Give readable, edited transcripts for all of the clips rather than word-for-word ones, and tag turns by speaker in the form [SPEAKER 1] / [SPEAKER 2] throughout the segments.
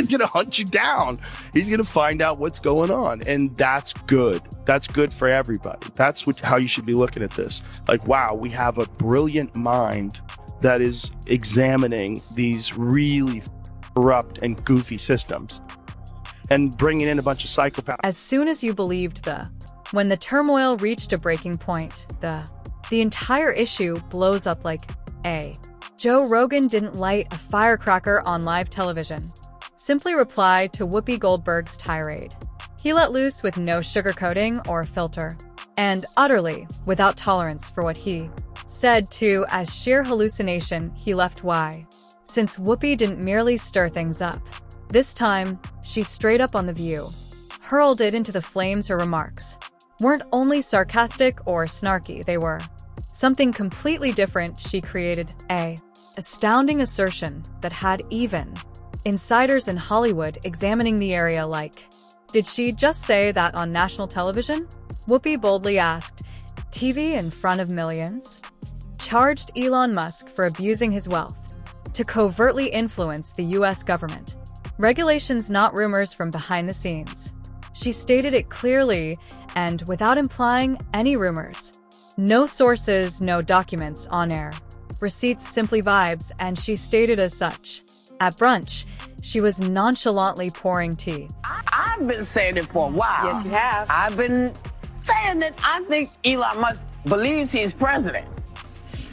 [SPEAKER 1] he's going to hunt you down. He's going to find out what's going on. And that's good. That's good for everybody. That's how you should be looking at this. Like, wow, we have a brilliant mind that is examining these really corrupt and goofy systems and bringing in a bunch of psychopaths.
[SPEAKER 2] As soon as you believed when the turmoil reached a breaking point, the entire issue blows up like Joe Rogan didn't light a firecracker on live television. Simply replied to Whoopi Goldberg's tirade. He let loose with no sugarcoating or filter, and utterly without tolerance for what he said to as sheer hallucination. He left since Whoopi didn't merely stir things up. This time, she straight up on The View, hurled it into the flames. Her remarks weren't only sarcastic or snarky, they were something completely different. She created a astounding assertion that had even insiders in Hollywood examining the area like, did she just say that on national television? Whoopi boldly asked, TV in front of millions? Charged Elon Musk for abusing his wealth to covertly influence the US government. Regulations, not rumors from behind the scenes. She stated it clearly and without implying any rumors. No sources, no documents on air. Receipts, simply vibes, and she stated as such. At brunch, she was nonchalantly pouring tea.
[SPEAKER 3] I've been saying it for a while.
[SPEAKER 4] Yes, you have.
[SPEAKER 3] I've been saying that I think Elon Musk believes he's president.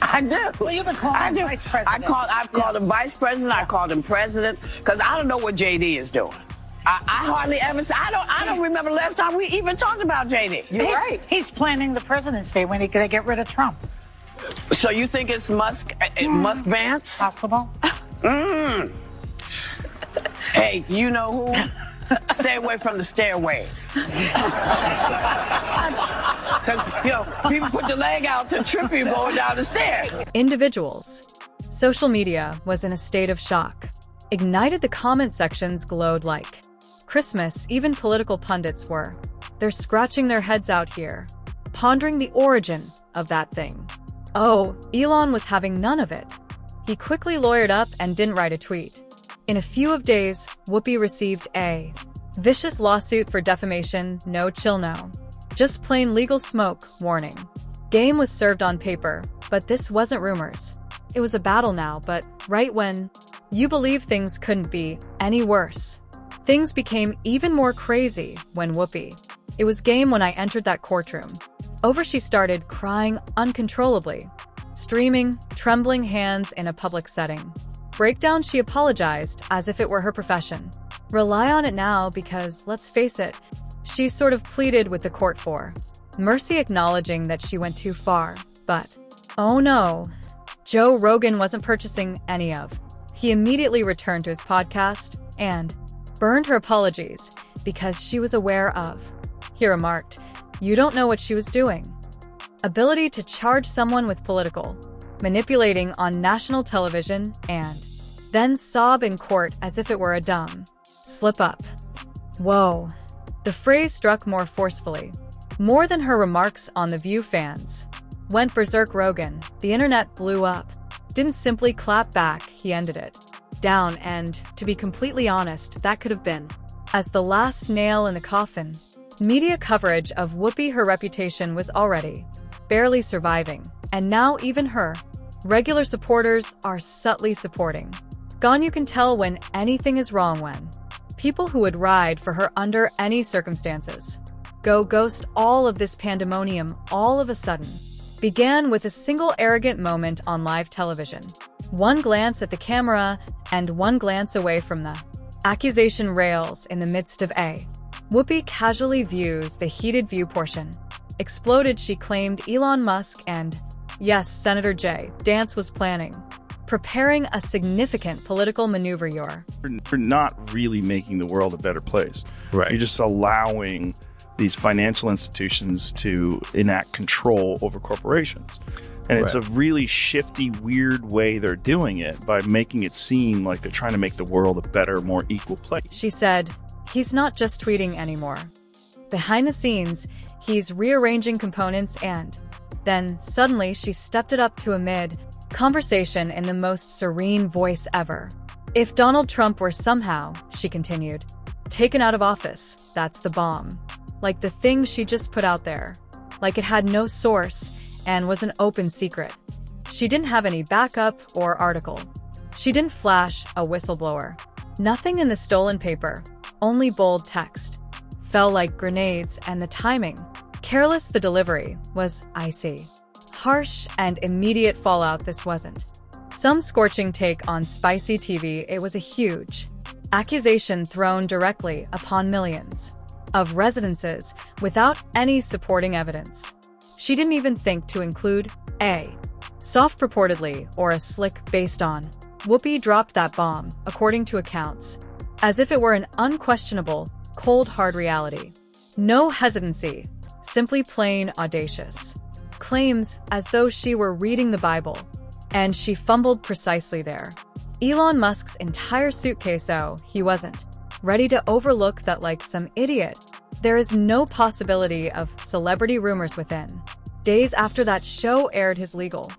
[SPEAKER 3] I do.
[SPEAKER 4] Well, you've been calling him vice president.
[SPEAKER 3] I've called him vice president. I called him president because I don't know what JD is doing. I hardly ever say. I don't remember the last time we even talked about JD.
[SPEAKER 4] You're right. He's planning the presidency when they get rid of Trump.
[SPEAKER 3] So you think it's Musk Vance?
[SPEAKER 4] Possible.
[SPEAKER 3] Hey, you know who? Stay away from the stairways. Because, people put the leg out to trip you going down the stairs.
[SPEAKER 2] Individuals. Social media was in a state of shock. Ignited, the comment sections glowed like Christmas. Even political pundits were. They're scratching their heads out here, pondering the origin of that thing. Oh, Elon was having none of it. He quickly lawyered up and didn't write a tweet. In a few days, Whoopi received a vicious lawsuit for defamation. No chill, no. Just plain legal smoke, warning. Game was served on paper, but this wasn't rumors. It was a battle now, but right when you believe things couldn't be any worse, things became even more crazy when Whoopi. It was game when I entered that courtroom. She started crying uncontrollably, streaming, trembling hands in a public setting. Breakdown, she apologized as if it were her profession. Rely on it now because, let's face it, she sort of pleaded with the court for mercy, acknowledging that she went too far. But, oh no, Joe Rogan wasn't purchasing any of. He immediately returned to his podcast and burned her apologies because she was aware of. He remarked, "You don't know what she was doing." Ability to charge someone with political manipulating on national television and then sob in court as if it were a dumb slip up. Whoa. The phrase struck more forcefully. More than her remarks on The View. Fans went berserk. Rogan, the internet blew up. Didn't simply clap back, he ended it down, and, to be completely honest, that could have been as the last nail in the coffin. Media coverage of Whoopi, her reputation was already barely surviving, and now even her regular supporters are subtly supporting. Gone, you can tell when anything is wrong when people who would ride for her under any circumstances go ghost. All of this pandemonium all of a sudden began with a single arrogant moment on live television. One glance at the camera and one glance away from the accusation rails in the midst of a Whoopi casually views the heated View portion. Exploded, she claimed Elon Musk and, yes, Senator J. Dance was preparing a significant political maneuver. You're
[SPEAKER 1] not really making the world a better place.
[SPEAKER 5] Right.
[SPEAKER 1] You're just allowing these financial institutions to enact control over corporations. And it's a really shifty, weird way they're doing it by making it seem like they're trying to make the world a better, more equal place.
[SPEAKER 2] She said, he's not just tweeting anymore. Behind the scenes, he's rearranging components, and then suddenly she stepped it up to a mid-conversation in the most serene voice ever. If Donald Trump were somehow, she continued, taken out of office, that's the bomb. Like the thing she just put out there. Like it had no source and was an open secret. She didn't have any backup or article. She didn't flash a whistleblower. Nothing in the stolen paper, only bold text. Fell like grenades, and the timing, careless the delivery, was icy. Harsh and immediate fallout this wasn't. Some scorching take on spicy TV, it was a huge accusation thrown directly upon millions of residences without any supporting evidence. She didn't even think to include a soft purportedly or a slick based on. Whoopi dropped that bomb, according to accounts, as if it were an unquestionable, cold hard reality. No hesitancy, simply plain audacious. Claims as though she were reading the Bible. And she fumbled precisely there. Elon Musk's entire suitcase, oh, he wasn't ready to overlook that like some idiot. There is no possibility of celebrity rumors within. Days after that show aired his legal,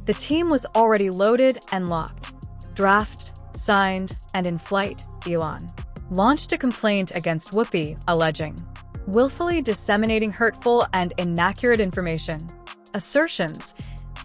[SPEAKER 2] the team was already loaded and locked. Draft, signed, and in flight, Elon launched a complaint against Whoopi, alleging willfully disseminating hurtful and inaccurate information, assertions,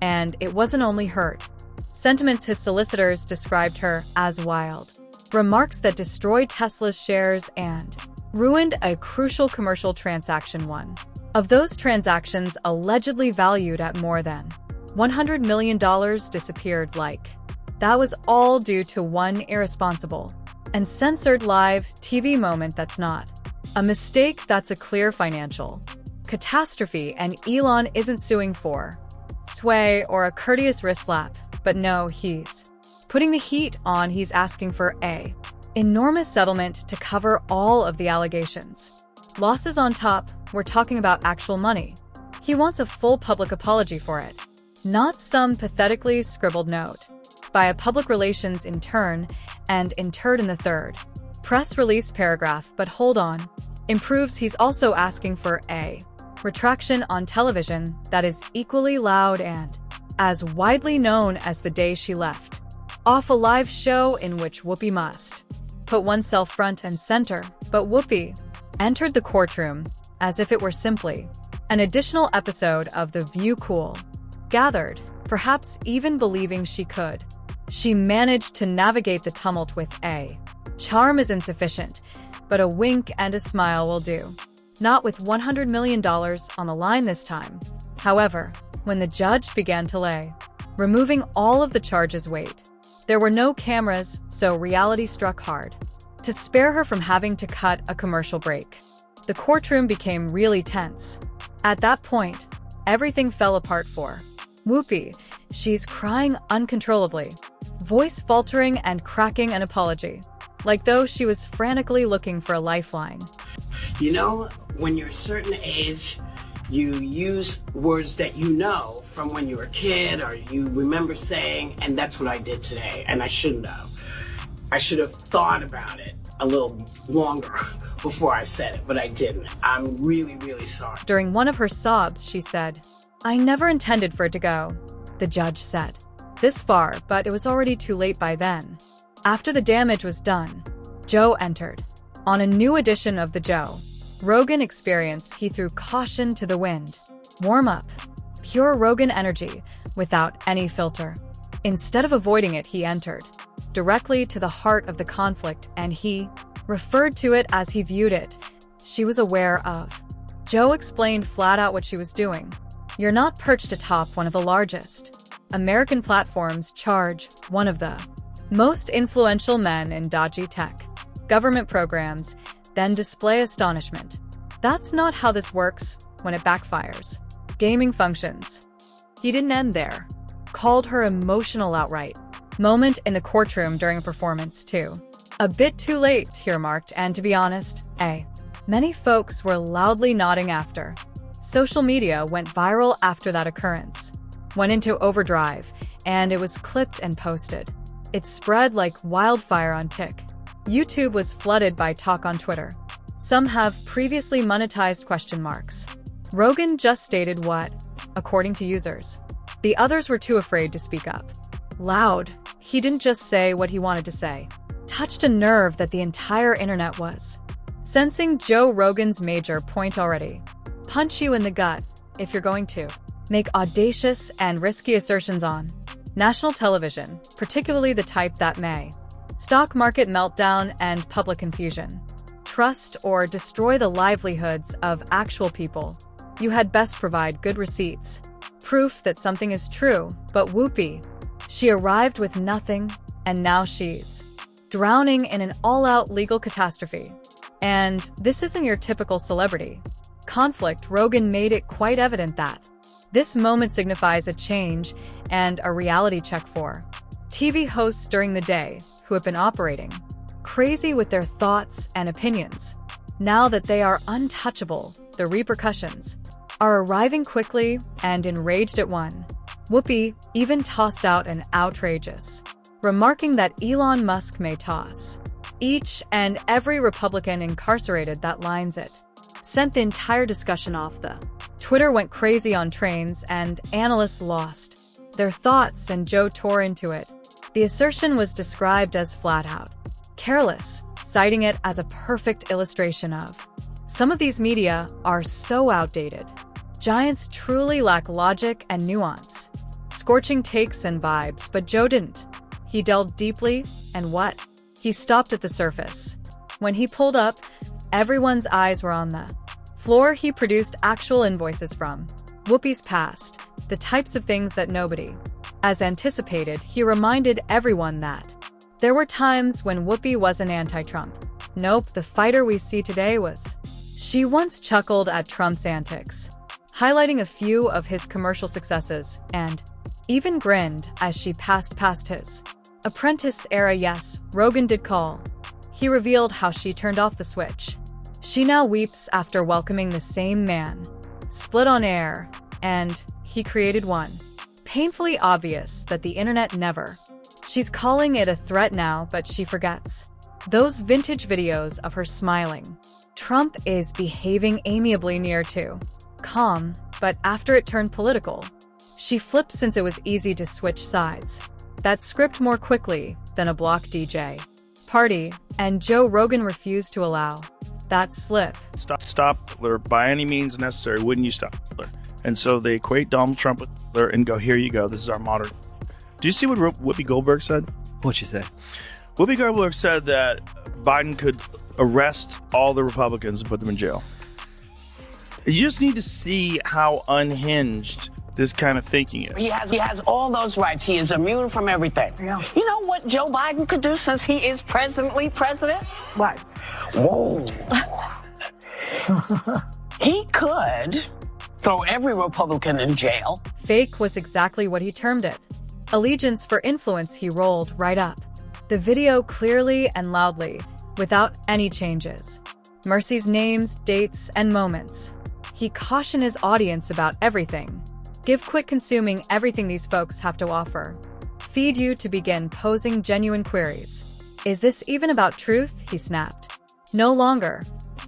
[SPEAKER 2] and it wasn't only hurt sentiments. His solicitors described her as wild. Remarks that destroyed Tesla's shares and ruined a crucial commercial transaction. One of those transactions, allegedly valued at more than $100 million, disappeared like that was all due to one irresponsible and censored live TV moment. That's not a mistake, that's a clear financial catastrophe, and Elon isn't suing for sway or a courteous wrist slap. But no, he's putting the heat on. He's asking for a enormous settlement to cover all of the allegations. Losses on top, we're talking about actual money. He wants a full public apology for it, not some pathetically scribbled note by a public relations intern and interred in the third press release paragraph. But hold on, improves. He's also asking for a retraction on television that is equally loud and as widely known as the day she left off a live show in which Whoopi must put oneself front and center. But Whoopi entered the courtroom as if it were simply an additional episode of The View. Cool, gathered, perhaps even believing she could. She managed to navigate the tumult with a charm is insufficient, but a wink and a smile will do. Not with $100 million on the line this time. However, when the judge began to lay, removing all of the charges' weight, there were no cameras, so reality struck hard. To spare her from having to cut a commercial break, the courtroom became really tense. At that point, everything fell apart for Whoopi. She's crying uncontrollably, voice faltering and cracking an apology, like though she was frantically looking for a lifeline.
[SPEAKER 5] You know, when you're a certain age, you use words that you know from when you were a kid or you remember saying, and that's what I did today, and I shouldn't have. I should have thought about it a little longer before I said it, but I didn't. I'm really, really sorry.
[SPEAKER 2] During one of her sobs, she said, I never intended for it to go, the judge said, this far, but it was already too late by then. After the damage was done, Joe entered. On a new edition of the Joe Rogan Experience, he threw caution to the wind. Warm up. Pure Rogan energy, without any filter. Instead of avoiding it, he entered directly to the heart of the conflict, and he referred to it as he viewed it. She was aware of. Joe explained flat out what she was doing. You're not perched atop one of the largest American platforms, charge one of the most influential men in dodgy tech government programs, then display astonishment. That's not how this works when it backfires. Gaming functions. He didn't end there. Called her emotional outright. Moment in the courtroom during a performance, too. A bit too late, he remarked, and to be honest, many folks were loudly nodding after. Social media went viral after that occurrence. Went into overdrive, and it was clipped and posted. It spread like wildfire on TikTok. YouTube was flooded by talk on Twitter. Some have previously monetized question marks. Rogan just stated what, according to users. The others were too afraid to speak up. Loud. He didn't just say what he wanted to say. touched a nerve that the entire internet was sensing Joe Rogan's major point already. Punch you in the gut if you're going to make audacious and risky assertions on national television, particularly the type that may stock market meltdown and public confusion, trust or destroy the livelihoods of actual people. You had best provide good receipts, proof that something is true. But Whoopi, she arrived with nothing, and now she's drowning in an all-out legal catastrophe. And this isn't your typical celebrity conflict. Rogan made it quite evident that this moment signifies a change and a reality check for TV hosts during the day who have been operating crazy with their thoughts and opinions. Now that they are untouchable, the repercussions are arriving quickly, and enraged at one, Whoopi even tossed out an outrageous, remarking that Elon Musk may toss each and every Republican incarcerated that lines it. Sent the entire discussion off the Twitter went crazy on trains, and analysts lost their thoughts, and Joe tore into it. The assertion was described as flat out careless, citing it as a perfect illustration of some of these media are so outdated. Giants truly lack logic and nuance, scorching takes and vibes, but Joe didn't. He delved deeply, and what? He stopped at the surface. When he pulled up, everyone's eyes were on the floor. He produced actual invoices from Whoopi's past, the types of things that nobody as anticipated. He reminded everyone that there were times when Whoopi wasn't anti-Trump. Nope, the fighter we see today was. She once chuckled at Trump's antics, highlighting a few of his commercial successes, and even grinned as she passed past his apprentice era. Yes, Rogan did call. He revealed how she turned off the switch. She now weeps after welcoming the same man. Split on air, and he created one. Painfully obvious that the internet never. She's calling it a threat now, but she forgets those vintage videos of her smiling. Trump is behaving amiably near to calm, but after it turned political, she flipped since it was easy to switch sides. That script more quickly than a block DJ party, and Joe Rogan refused to allow that slip.
[SPEAKER 1] Stop Hitler by any means necessary. Wouldn't you stop Hitler? And so they equate Donald Trump with Hitler and go, here you go. This is our modern. Do you see what Whoopi Goldberg said?
[SPEAKER 6] What'd she say?
[SPEAKER 1] Whoopi Goldberg said that Biden could arrest all the Republicans and put them in jail. You just need to see how unhinged this kind of thinking is.
[SPEAKER 3] He has all those rights. He is immune from everything.
[SPEAKER 4] Yeah.
[SPEAKER 3] You know what Joe Biden could do since he is presently president?
[SPEAKER 4] What?
[SPEAKER 3] Whoa. He could throw every Republican in jail.
[SPEAKER 2] Fake was exactly what he termed it. Allegiance for influence. He rolled right up the video clearly and loudly, without any changes. Mercy's names, dates, and moments. He cautioned his audience about everything. Give quick consuming everything these folks have to offer. Feed you to begin posing genuine queries. Is this even about truth? He snapped. No longer.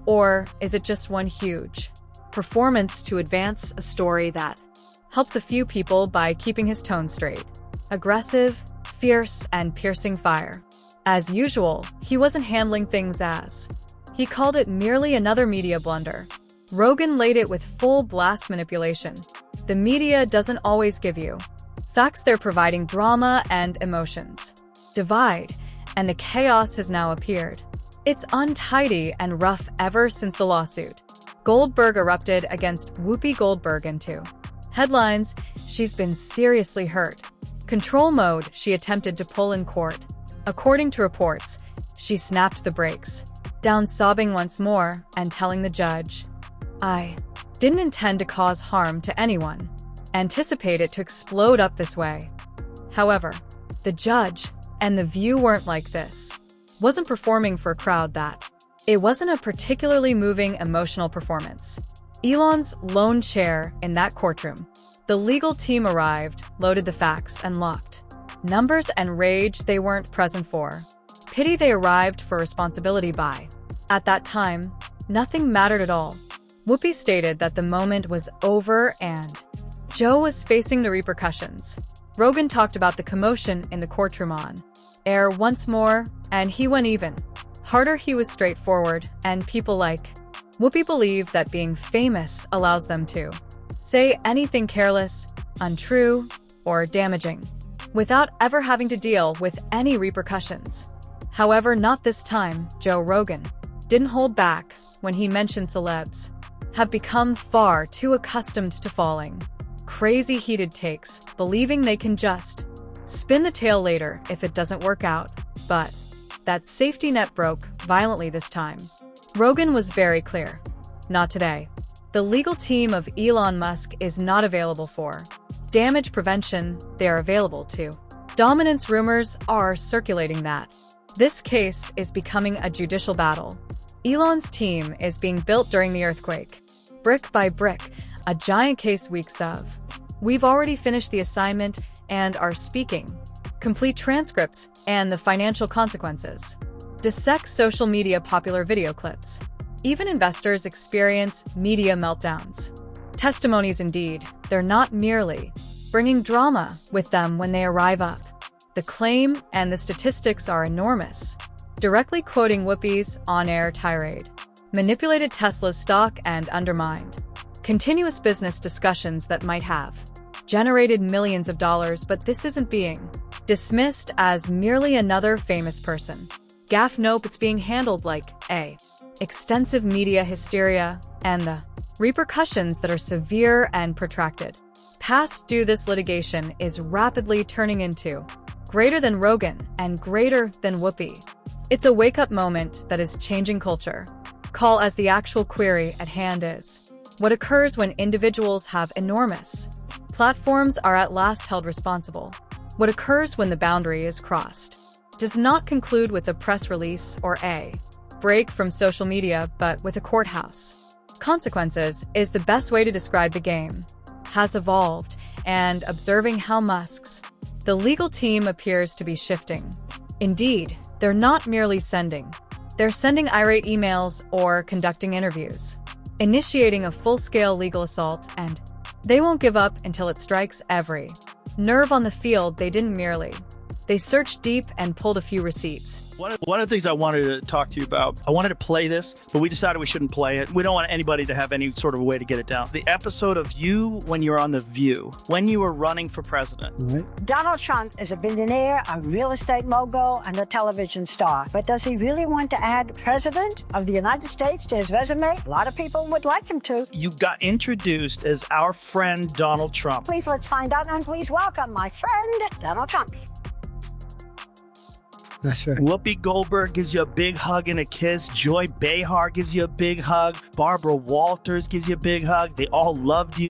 [SPEAKER 2] Or is it just one huge performance to advance a story that helps a few people by keeping his tone straight? Aggressive, fierce, and piercing fire. As usual, he wasn't handling things as. He called it merely another media blunder. Rogan laid it with full blast manipulation. The media doesn't always give you facts. They're providing drama and emotions. Divide, and the chaos has now appeared. It's untidy and rough ever since the lawsuit. Goldberg erupted against Whoopi Goldberg into headlines. She's been seriously hurt. Control mode she attempted to pull in court. According to reports, she snapped the brakes, down sobbing once more and telling the judge, I didn't intend to cause harm to anyone. Anticipate it to explode up this way. However, the judge and the view weren't like this. Wasn't performing for a crowd that. It wasn't a particularly moving emotional performance. Elon's lone chair in that courtroom. The legal team arrived, loaded the facts, and locked numbers and rage they weren't present for. Pity they arrived for responsibility by. At that time, nothing mattered at all. Whoopi stated that the moment was over and Joe was facing the repercussions. Rogan talked about the commotion in the courtroom on air once more, And he went even. Harder, he was straightforward, and people like Whoopi believe that being famous allows them to say anything careless, untrue, or damaging, without ever having to deal with any repercussions. However, not this time. Joe Rogan didn't hold back when he mentioned celebs have become far too accustomed to falling. Crazy heated takes, believing they can just spin the tale later if it doesn't work out. But that safety net broke violently this time. Rogan was very clear. Not today. The legal team of Elon Musk is not available for damage prevention. They are available to dominance. Rumors are circulating that this case is becoming a judicial battle. Elon's team is being built during the earthquake. Brick by brick, a giant case weeks of. We've already finished the assignment and are speaking. Complete transcripts and the financial consequences. Dissect social media popular video clips. Even investors experience media meltdowns. Testimonies indeed, they're not merely bringing drama with them when they arrive up. The claim and the statistics are enormous. Directly quoting Whoopi's on-air tirade. Manipulated Tesla's stock and undermined. Continuous business discussions that might have generated millions of dollars, but this isn't being dismissed as merely another famous person. Gaffe, nope, it's being handled like extensive media hysteria and the repercussions that are severe and protracted. Past due, this litigation is rapidly turning into greater than Rogan and greater than Whoopi. It's a wake-up moment that is changing culture. Call as the actual query at hand is what occurs when individuals have enormous platforms are at last held responsible. What occurs when the boundary is crossed does not conclude with a press release or a break from social media, but with a courthouse. Consequences is the best way to describe the game. Has evolved, and observing how Musk's the legal team appears to be shifting. Indeed, they're not merely sending. They're sending irate emails or conducting interviews, initiating a full-scale legal assault, and they won't give up until it strikes every nerve on the field. They didn't merely. They searched deep and pulled a few receipts.
[SPEAKER 6] One of the things I wanted to talk to you about, I wanted to play this, but we decided we shouldn't play it. We don't want anybody to have any sort of way to get it down. The episode of you when you were on The View, when you were running for president.
[SPEAKER 7] Donald Trump is a billionaire, a real estate mogul, and a television star. But does he really want to add President of the United States to his resume? A lot of people would like him to.
[SPEAKER 6] You got introduced as our friend Donald Trump.
[SPEAKER 7] Please, let's find out, and please welcome my friend, Donald Trump.
[SPEAKER 8] That's right.
[SPEAKER 6] Whoopi Goldberg gives you a big hug and a kiss. Joy Behar gives you a big hug. Barbara Walters gives you a big hug. They all loved you.